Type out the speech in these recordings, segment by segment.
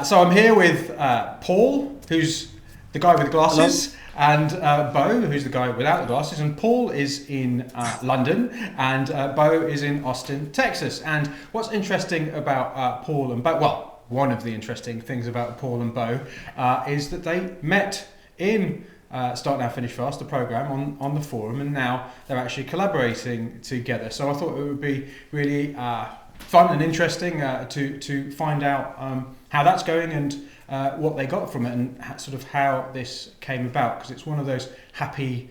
So I'm here with Paul, who's the guy with the glasses, and Bo, who's the guy without the glasses. And Paul is in London, and Bo is in Austin, Texas. And what's interesting about Paul and Bo, well, one of the interesting things about Paul and Bo is that they met in Start Now Finish Fast, the program on the forum, and now they're actually collaborating together. So I thought it would be really fun and interesting to find out how that's going and what they got from it, and sort of how this came about, because it's one of those happy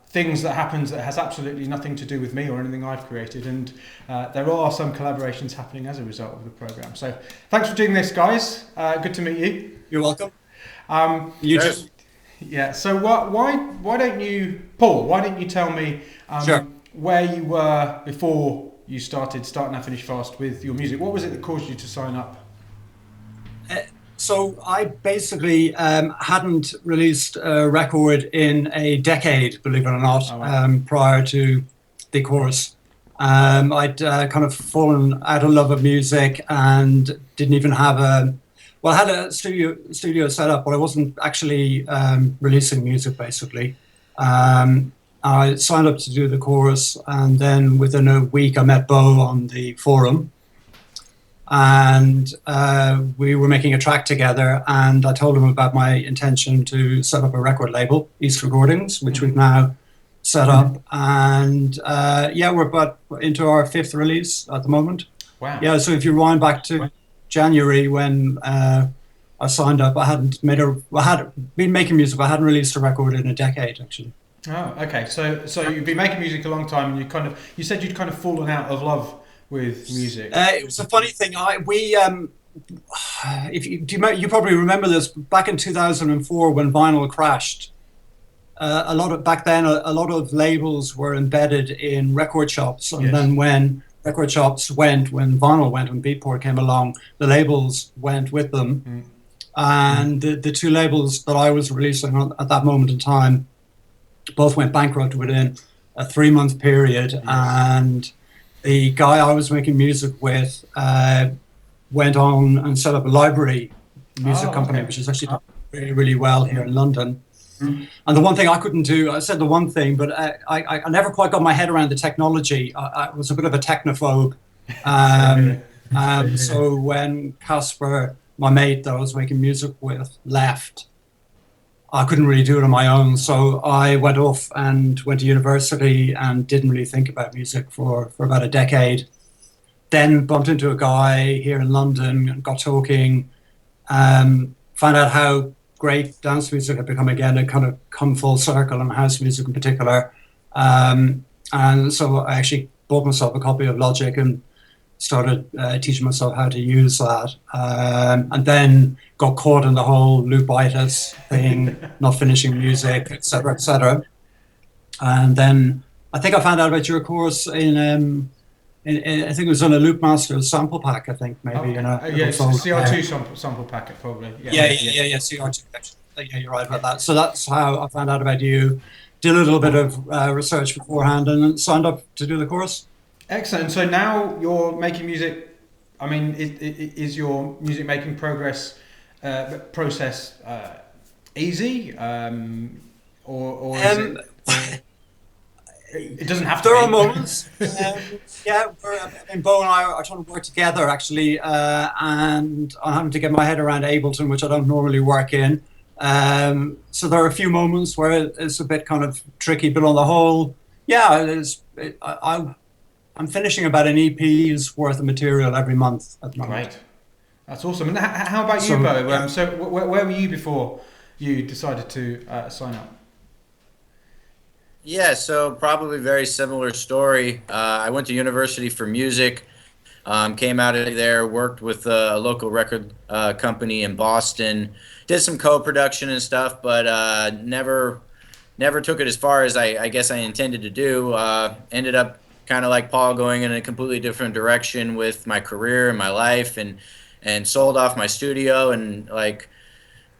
things that happens that has absolutely nothing to do with me or anything I've created, and there are some collaborations happening as a result of the program. So thanks for doing this, guys. Good to meet you. You're welcome. You just yeah. So why don't you, Paul? Why don't you tell me where you were before you started Start Now Finish Fast with your music? What was it that caused you to sign up? So I basically hadn't released a record in a decade, believe it or not, prior to the course. I'd kind of fallen out of love of music and didn't even have I had a studio set up, but I wasn't actually releasing music, basically. I signed up to do the course, and then within a week I met Bo on the forum, and we were making a track together, and I told him about my intention to set up a record label, East Recordings, which we've now set up, and we're about into our 5th release at the moment. Wow. Yeah, so if you rewind back to January when I signed up, I had been making music, but I hadn't released a record in a decade, actually. Oh, okay. So you've been making music a long time, and you said you'd kind of fallen out of love with music. It was a funny thing. You probably remember this back in 2004 when vinyl crashed. A lot of labels were embedded in record shops, and then when record shops went, when vinyl went, when Beatport came along, the labels went with them. And the two labels that I was releasing at that moment in time both went bankrupt within a 3-month period, and the guy I was making music with went on and set up a library music company, which is actually done really, really well here in London. And the one thing I couldn't do, I said the one thing, but I never quite got my head around the technology. I was a bit of a technophobe. So when Casper, my mate that I was making music with, left, I couldn't really do it on my own. So I went off and went to university and didn't really think about music for about a decade. Then bumped into a guy here in London and got talking, found out how great dance music had become again, and kind of come full circle, and house music in particular. And so I actually bought myself a copy of Logic and started teaching myself how to use that. And then got caught in the whole loopitis thing, not finishing music, etc., etc. And then I think I found out about your course in I think it was on a Loopmaster sample pack, I think, maybe. CR2 sample packet, probably. Yeah, CR2. Yeah, you're right about that. So that's how I found out about you. Did a little bit of research beforehand and then signed up to do the course. Excellent. So now you're making music. I mean, is your music making process easy, or is it? It doesn't have to. There are moments. Bo and I are trying to work together actually, and I'm having to get my head around Ableton, which I don't normally work in. So there are a few moments where it's a bit kind of tricky, but on the whole, I'm finishing about an EP's worth of material every month at the moment. Right, that's awesome. And how about you, Bo? Yeah. So where were you before you decided to sign up? Yeah, so probably very similar story. I went to university for music, came out of there, worked with a local record company in Boston, did some co-production and stuff, but never took it as far as I guess I intended to do. Ended up kind of like Paul, going in a completely different direction with my career and my life, and sold off my studio and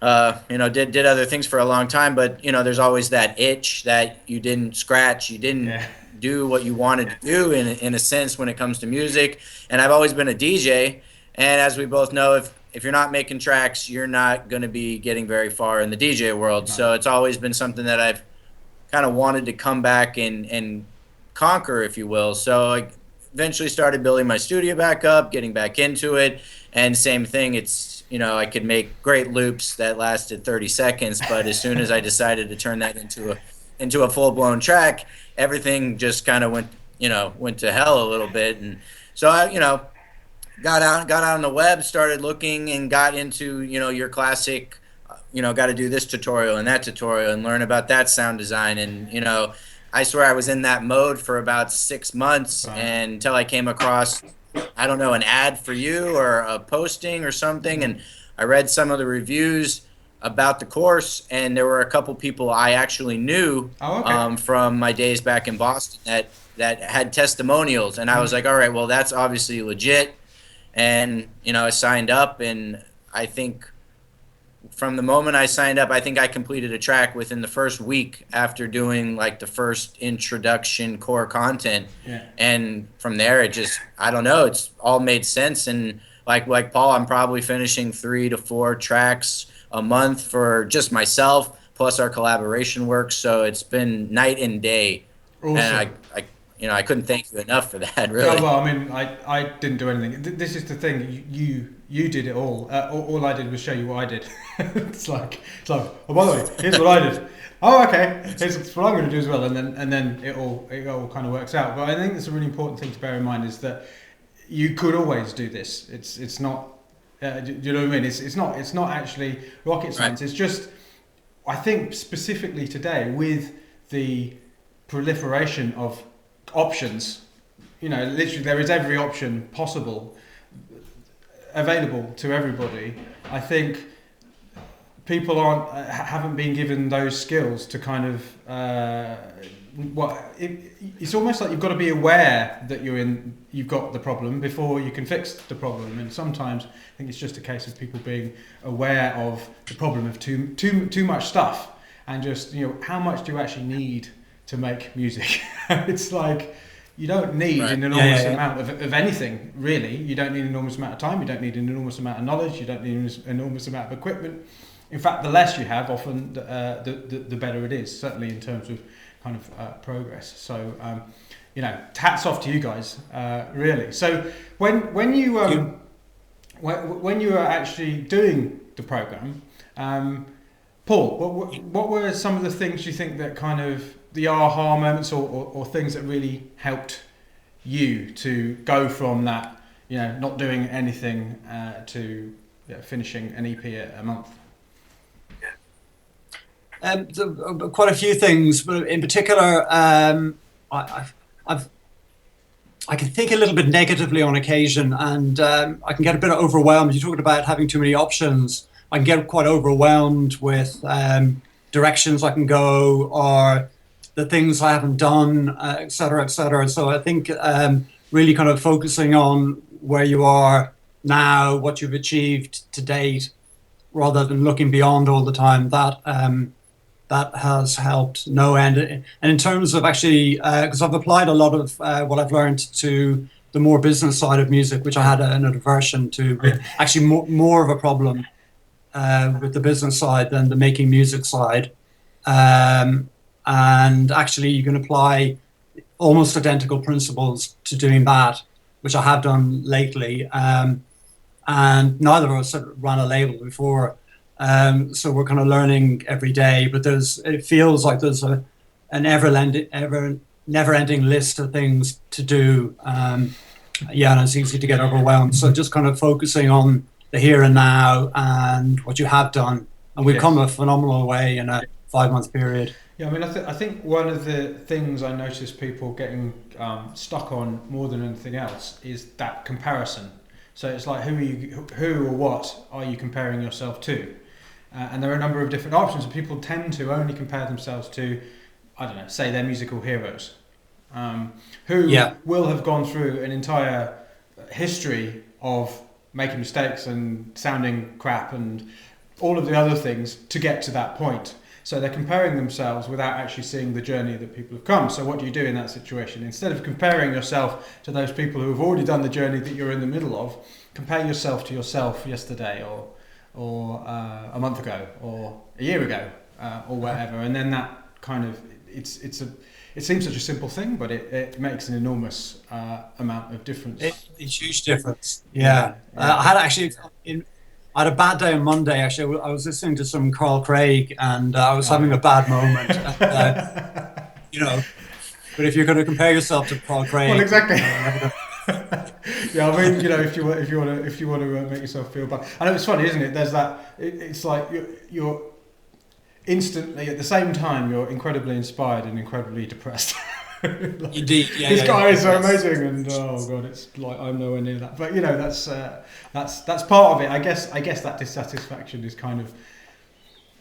did other things for a long time, but there's always that itch that you didn't scratch, you didn't do what you wanted to do in a sense when it comes to music. And I've always been a DJ, and as we both know, if you're not making tracks, you're not going to be getting very far in the DJ world. No. So it's always been something that I've kind of wanted to come back and conquer, if you will. So I eventually started building my studio back up, getting back into it, and same thing. It's, you know, I could make great loops that lasted 30 seconds, but as soon as I decided to turn that into a full-blown track, everything just kind of went to hell a little bit. And so I, got out on the web, started looking, and got into, your classic, got to do this tutorial and that tutorial and learn about that sound design. And, I swear I was in that mode for about 6 months, Right. and until I came across, I don't know, an ad for you or a posting or something. And I read some of the reviews about the course, and there were a couple people I actually knew from my days back in Boston that had testimonials. And I was like, all right, well, that's obviously legit. And, I signed up, and I think from the moment I signed up, I think I completed a track within the first week after doing like the first introduction core content. Yeah. And from there, it just, I don't know, it's all made sense. And like Paul, I'm probably finishing 3 to 4 tracks a month for just myself, plus our collaboration work. So it's been night and day. Awesome. And I couldn't thank you enough for that, really. Yeah, well, I mean, I didn't do anything. This is the thing. You did it all. All I did was show you what I did. It's like, oh, by the way, here's what I did. Oh, okay. Here's what I'm going to do as well, and then it all kind of works out. But I think it's a really important thing to bear in mind is that you could always do this. It's not. Do you know what I mean? It's not actually rocket science. Right. It's just, I think specifically today with the proliferation of options, literally there is every option possible available to everybody. I think people haven't been given those skills to kind of it's almost like you've got to be aware that you've got the problem before you can fix the problem. And sometimes I think it's just a case of people being aware of the problem of too much stuff, and just how much do you actually need to make music. It's like you don't need an enormous amount of anything, really. You don't need an enormous amount of time, you don't need an enormous amount of knowledge, you don't need an enormous amount of equipment. In fact, the less you have, often the better it is, certainly in terms of kind of progress. So, hats off to you guys, really. So when you when you were actually doing the program, Paul, what were some of the things you think that kind of the aha moments or things that really helped you to go from that, not doing anything to finishing an EP a month? Quite a few things, but in particular, I can think a little bit negatively on occasion, and I can get a bit overwhelmed. You're talking about having too many options. I can get quite overwhelmed with directions I can go, or the things I haven't done, et cetera, et cetera. So I think really kind of focusing on where you are now, what you've achieved to date, rather than looking beyond all the time, that has helped no end. And in terms of actually, because I've applied a lot of what I've learned to the more business side of music, which I had an aversion to, but actually more of a problem with the business side than the making music side. And actually you can apply almost identical principles to doing that, which I have done lately. And neither of us had run a label before. So we're kind of learning every day, but it feels like there's an never-ending list of things to do. And it's easy to get overwhelmed. So just kind of focusing on the here and now and what you have done. And we've come a phenomenal way in a 5-month period. Yeah, I mean, I think one of the things I notice people getting stuck on more than anything else is that comparison. So it's like, who or what are you comparing yourself to? And there are a number of different options, and people tend to only compare themselves to, I don't know, say their musical heroes, who will have gone through an entire history of making mistakes and sounding crap and all of the other things to get to that point. So they're comparing themselves without actually seeing the journey that people have come. So what do you do in that situation? Instead of comparing yourself to those people who have already done the journey that you're in the middle of, compare yourself to yourself yesterday or a month ago or a year ago or whatever. And then that kind of, it seems such a simple thing, but it makes an enormous amount of difference. It's a huge difference. Yeah. I had actually, I had a bad day on Monday. Actually, I was listening to some Carl Craig, and I was having a bad moment. You know, but if you're going to compare yourself to Carl Craig, well, exactly. Yeah, I mean, if you want to make yourself feel bad. I know it's funny, isn't it? There's that. It's like you're instantly at the same time you're incredibly inspired and incredibly depressed. Like, indeed, this guy is so amazing, and oh god, it's like I'm nowhere near that. But that's part of it. I guess that dissatisfaction is kind of,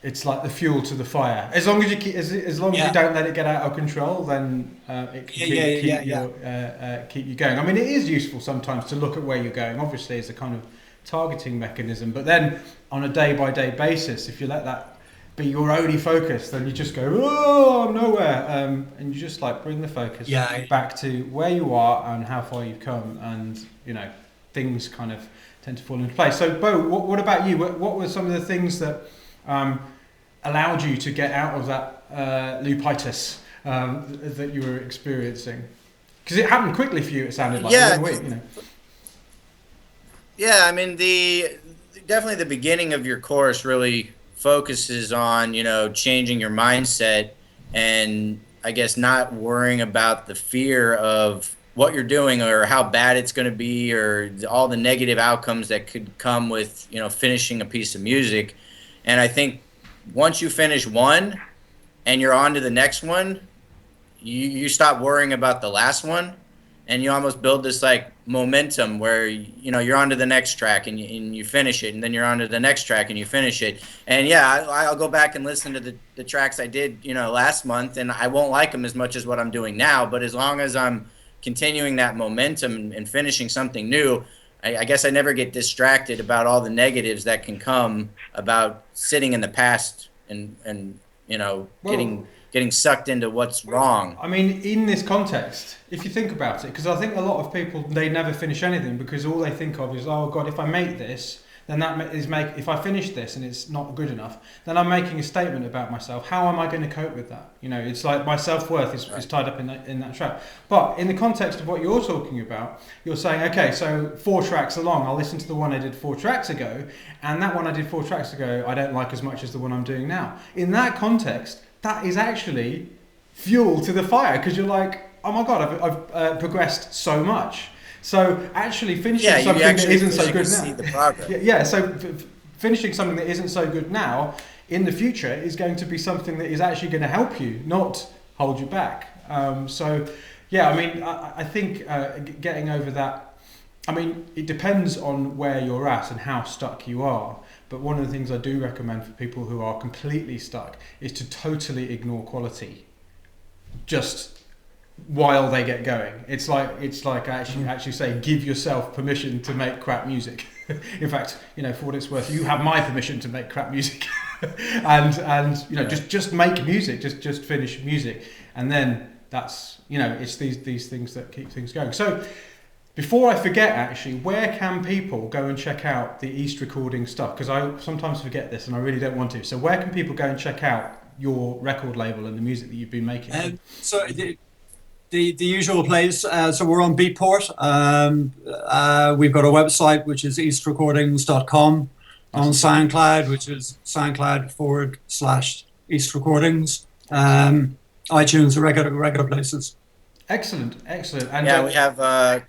it's like the fuel to the fire. As long as you keep, as long as you don't let it get out of control, then it can keep you going. I mean, it is useful sometimes to look at where you're going. Obviously, it's a kind of targeting mechanism. But then on a day-by-day basis, if you let that be your only focus, then you just go, oh, I'm nowhere, and you just like bring the focus back to where you are and how far you've come, and things kind of tend to fall into place. So, Bo, what about you? What were some of the things that allowed you to get out of that loopitis that you were experiencing? Because it happened quickly for you. It sounded like within a week, Yeah, I mean, definitely the beginning of your course really focuses on changing your mindset, and I guess not worrying about the fear of what you're doing or how bad it's going to be or all the negative outcomes that could come with finishing a piece of music. And I think once you finish one and you're on to the next one, you stop worrying about the last one, and you almost build this like momentum where you're on to the next track and you finish it, and then you're on to the next track and you finish it. And I'll go back and listen to the tracks I did last month, and I won't like them as much as what I'm doing now, but as long as I'm continuing that momentum and finishing something new, I guess I never get distracted about all the negatives that can come about sitting in the past and getting sucked into what's wrong. I mean, in this context, if you think about it, because I think a lot of people, they never finish anything because all they think of is, oh God, if I make this, then if I finish this and it's not good enough, then I'm making a statement about myself. How am I going to cope with that? It's like my self-worth is tied up in that trap. But in the context of what you're talking about, you're saying, okay, so 4 tracks along, I'll listen to the one I did 4 tracks ago, and that one I did 4 tracks ago, I don't like as much as the one I'm doing now. In that context, that is actually fuel to the fire, because you're like, oh my God, I've progressed so much. So actually finishing something that isn't so good now. See the progress. So finishing something that isn't so good now in the future is going to be something that is actually going to help you, not hold you back. I think getting over that, I mean, it depends on where you're at and how stuck you are. But one of the things I do recommend for people who are completely stuck is to totally ignore quality, just while they get going. It's like actually say, give yourself permission to make crap music. In fact, for what it's worth, you have my permission to make crap music, and just make music, just finish music, and then that's it's these things that keep things going. So. Before I forget, actually, where can people go and check out the East Recording stuff? Because I sometimes forget this and I really don't want to. So where can people go and check out your record label and the music that you've been making? So the usual place. So we're on Beatport. We've got a website, which is eastrecordings.com. On SoundCloud, which is SoundCloud/East Recordings. iTunes are regular places. Excellent. And we have...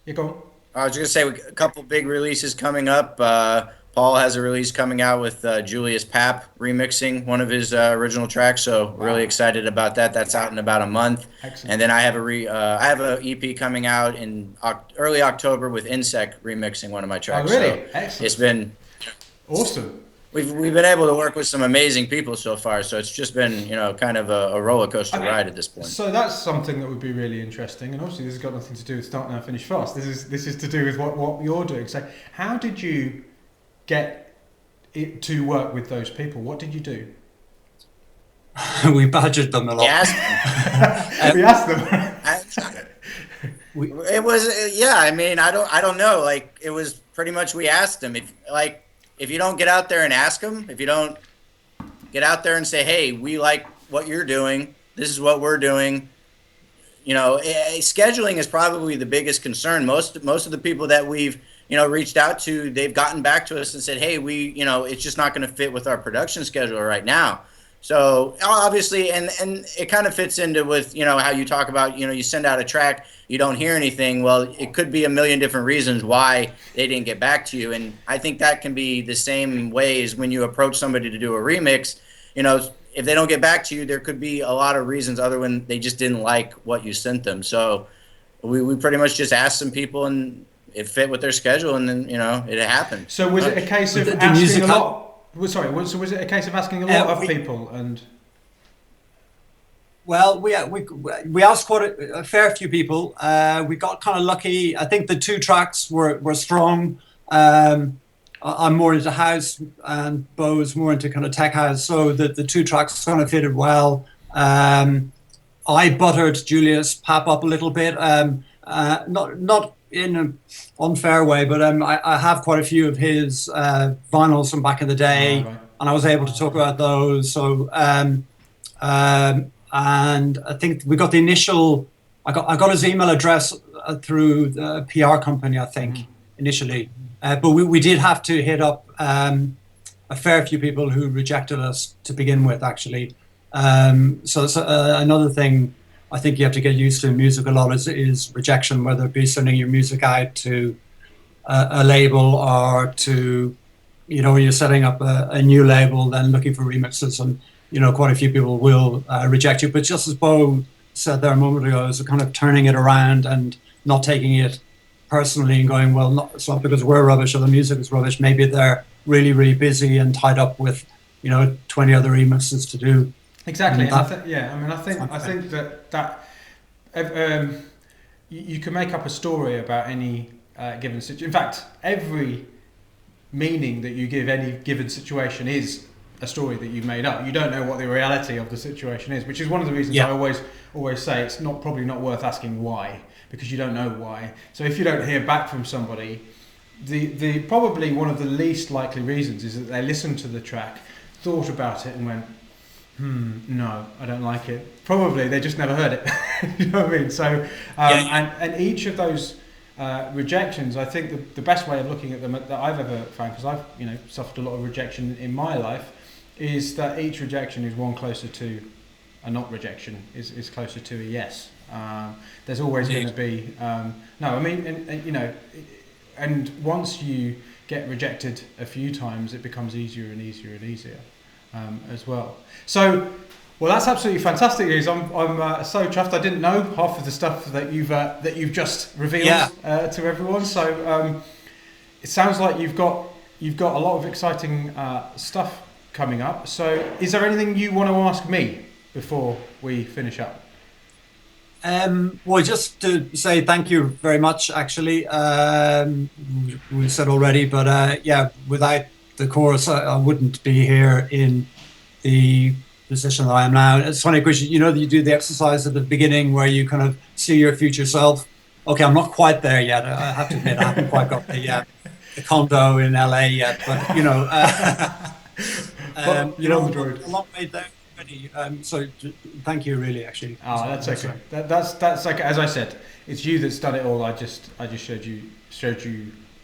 You go. I was just going to say a couple big releases coming up. Paul has a release coming out with Julius Papp remixing one of his original tracks, so really excited about that. That's out in about a month. Excellent. And then I have a EP coming out in early October with Insect remixing one of my tracks. Oh, really? So excellent. It's been awesome. We've been able to work with some amazing people so far, so it's just been kind of a roller coaster ride at this point. So that's something that would be really interesting, and obviously this has got nothing to do with Start Now Finish Fast. This is to do with what you're doing. So how did you get it to work with those people? What did you do? We badgered them a lot. Yes. We asked them. It was, yeah. I mean, I don't know. Like, it was pretty much we asked them if you don't get out there and ask them, if you don't get out there and say, hey, we like what you're doing. This is what we're doing. You know, scheduling is probably the biggest concern. Most of the people that we've, reached out to, they've gotten back to us and said, hey, it's just not going to fit with our production schedule right now. So obviously, and it kind of fits into with, how you talk about, you send out a track, you don't hear anything. Well, it could be a million different reasons why they didn't get back to you. And I think that can be the same way as when you approach somebody to do a remix. If they don't get back to you, there could be a lot of reasons other than they just didn't like what you sent them. So we pretty much just asked some people, and it fit with their schedule, and then, it happened. So was it a case of asking a lot? Sorry, so was it a case of asking a lot of people? And well, we asked quite a fair few people. We got kind of lucky. I think the two tracks were strong. I'm more into house, and Bo's more into kind of tech house. So the two tracks kind of fitted well. I buttered Julius Pap up a little bit, not in an unfair way, but I have quite a few of his vinyls from back in the day, and I was able to talk about those. So and I think we got the initial. I got his email address through the PR company, I think, initially. But we did have to hit up a fair few people who rejected us to begin with, actually. So another thing I think you have to get used to in music a lot is rejection, whether it be sending your music out to a label or to, when you're setting up a new label, then looking for remixes, and, quite a few people will reject you. But just as Bo said there a moment ago, is kind of turning it around and not taking it personally and going, well, it's not because we're rubbish or the music is rubbish. Maybe they're really, really busy and tied up with, 20 other remixes to do. Exactly. And I think that you can make up a story about any given situation. In fact, every meaning that you give any given situation is a story that you've made up. You don't know what the reality of the situation is, which is one of the reasons I always say it's probably not worth asking why, because you don't know why. So if you don't hear back from somebody, the probably one of the least likely reasons is that they listened to the track, thought about it, and went, no, I don't like it. Probably they just never heard it. You know what I mean? So and each of those rejections, I think the best way of looking at them that I've ever found, because I've suffered a lot of rejection in my life, is that each rejection is one closer to a not rejection, is closer to a yes. There's always going to be and once you get rejected a few times, it becomes easier and easier and easier as well. So, well, that's absolutely fantastic news. I'm so chuffed. I didn't know half of the stuff that you've just revealed to everyone. So it sounds like you've got a lot of exciting stuff coming up. So, is there anything you want to ask me before we finish up? Well, just to say thank you very much, actually. We said already, but without the chorus, I wouldn't be here in the position that I am now. It's funny because you do the exercise at the beginning where you kind of see your future self. Okay, I'm not quite there yet. I have to admit, I haven't quite got the condo in LA yet, but a long way there. So thank you, really, actually. Oh, that's okay. That's okay. As I said, it's you that's done it all. I just showed you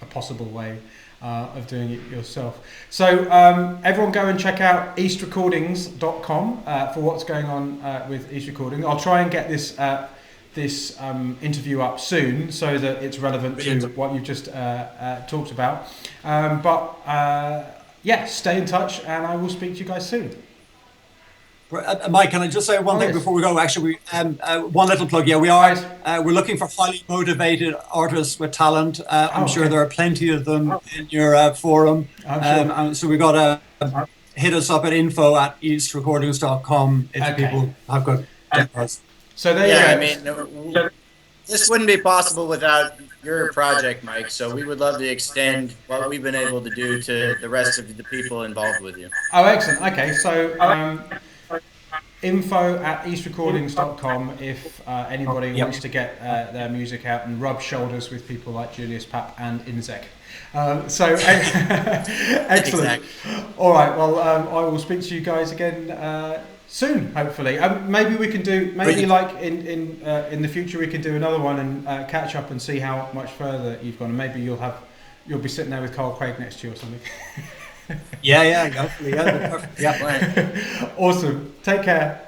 a possible way of doing it yourself. So everyone go and check out eastrecordings.com for what's going on with East Recording. I'll try and get this interview up soon so that it's relevant to what you've just talked about. Stay in touch, and I will speak to you guys soon. Mike, can I just say one thing before we go? Actually, one little plug. Yeah, we are. We're looking for highly motivated artists with talent. I'm sure there are plenty of them in your forum. So we got to hit us up at info@eastrecordings.com if people have got demos. So there you go. I mean, this wouldn't be possible without your project, Mike. So we would love to extend what we've been able to do to the rest of the people involved with you. Oh, excellent. Okay, so info@eastrecordings.com if anybody wants to get their music out and rub shoulders with people like Julius Papp and Inzek. Excellent. Exactly. All right, well, I will speak to you guys again soon, hopefully. Maybe we can do, like in the future we can do another one and catch up and see how much further you've gone. And maybe you'll be sitting there with Carl Craig next to you or something. Yeah, hopefully, yeah. Perfect. Yeah. Awesome. Take care.